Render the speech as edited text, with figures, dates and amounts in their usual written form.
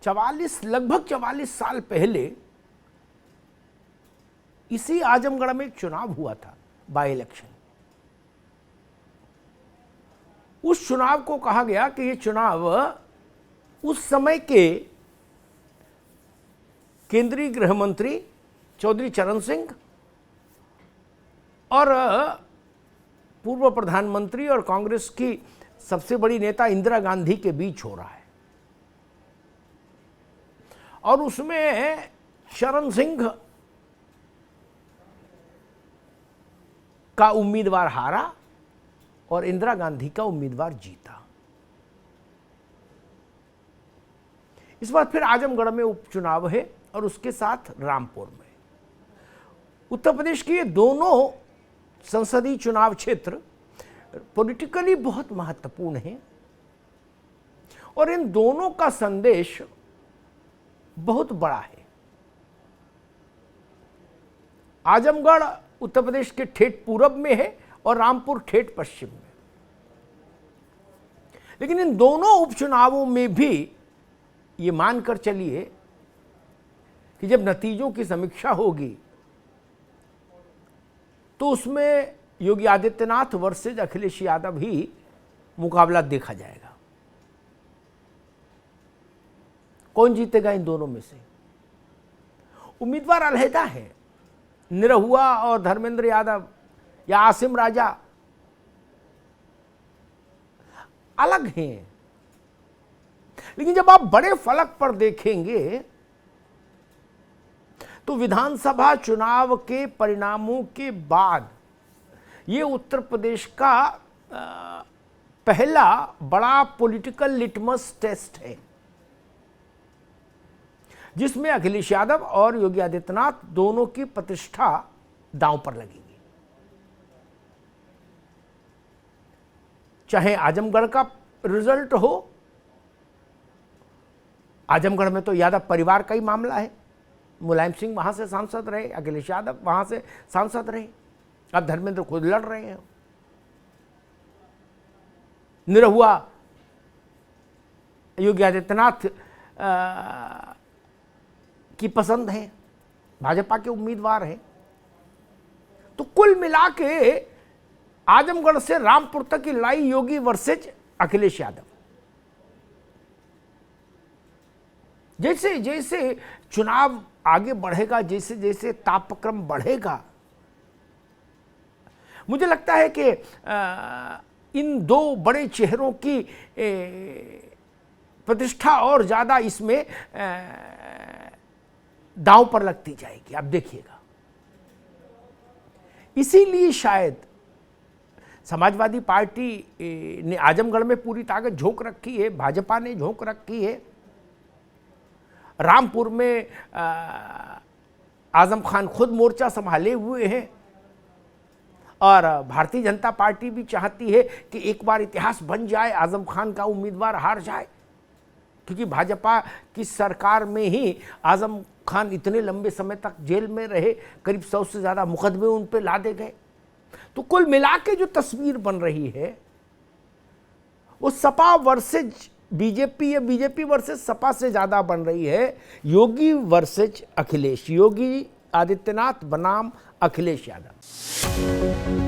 लगभग 44 साल पहले इसी आजमगढ़ में एक चुनाव हुआ था, बाई इलेक्शन। उस चुनाव को कहा गया कि ये चुनाव उस समय के केंद्रीय गृह मंत्री चौधरी चरण सिंह और पूर्व प्रधानमंत्री और कांग्रेस की सबसे बड़ी नेता इंदिरा गांधी के बीच हो रहा है, और उसमें चरण सिंह का उम्मीदवार हारा और इंदिरा गांधी का उम्मीदवार जीता। इस बार फिर आजमगढ़ में उपचुनाव है और उसके साथ रामपुर में। उत्तर प्रदेश के ये दोनों संसदीय चुनाव क्षेत्र पॉलिटिकली बहुत महत्वपूर्ण हैं और इन दोनों का संदेश बहुत बड़ा है। आजमगढ़ उत्तर प्रदेश के ठेठ पूरब में है और रामपुर ठेठ पश्चिम में। लेकिन इन दोनों उपचुनावों में भी ये मानकर चलिए कि जब नतीजों की समीक्षा होगी तो उसमें योगी आदित्यनाथ वर्सेज अखिलेश यादव ही मुकाबला देखा जाएगा। कौन जीतेगा इन दोनों में से? उम्मीदवार अलहदा है, निरहुआ और धर्मेंद्र यादव या आसिम राजा अलग हैं। लेकिन जब आप बड़े फलक पर देखेंगे तो विधानसभा चुनाव के परिणामों के बाद ये उत्तर प्रदेश का पहला बड़ा पॉलिटिकल लिटमस टेस्ट है जिसमें अखिलेश यादव और योगी आदित्यनाथ दोनों की प्रतिष्ठा दांव पर लगेगी। चाहे आजमगढ़ का रिजल्ट हो, आजमगढ़ में तो यादव परिवार का ही मामला है। मुलायम सिंह वहां से सांसद रहे, अखिलेश यादव वहां से सांसद रहे, अब धर्मेंद्र खुद लड़ रहे हैं। निरहुआ योगी आदित्यनाथ की पसंद है, भाजपा के उम्मीदवार हैं। तो कुल मिला के आजमगढ़ से रामपुर तक की लड़ाई योगी वर्सेज अखिलेश यादव। जैसे जैसे चुनाव आगे बढ़ेगा, जैसे जैसे तापक्रम बढ़ेगा, मुझे लगता है कि इन दो बड़े चेहरों की प्रतिष्ठा और ज्यादा इसमें दांव पर लगती जाएगी। आप देखिएगा, इसीलिए शायद समाजवादी पार्टी ने आजमगढ़ में पूरी ताकत झोंक रखी है, भाजपा ने झोंक रखी है। रामपुर में आजम खान खुद मोर्चा संभाले हुए हैं और भारतीय जनता पार्टी भी चाहती है कि एक बार इतिहास बन जाए, आजम खान का उम्मीदवार हार जाए, क्योंकि भाजपा की सरकार में ही आजम खान इतने लंबे समय तक जेल में रहे, करीब 100 से ज़्यादा मुकदमे उन पर लादे गए। तो कुल मिला के जो तस्वीर बन रही है वो सपा वर्सेज बीजेपी या बीजेपी वर्सेज सपा से ज़्यादा बन रही है, योगी वर्सेज अखिलेश, योगी आदित्यनाथ बनाम अखिलेश यादव।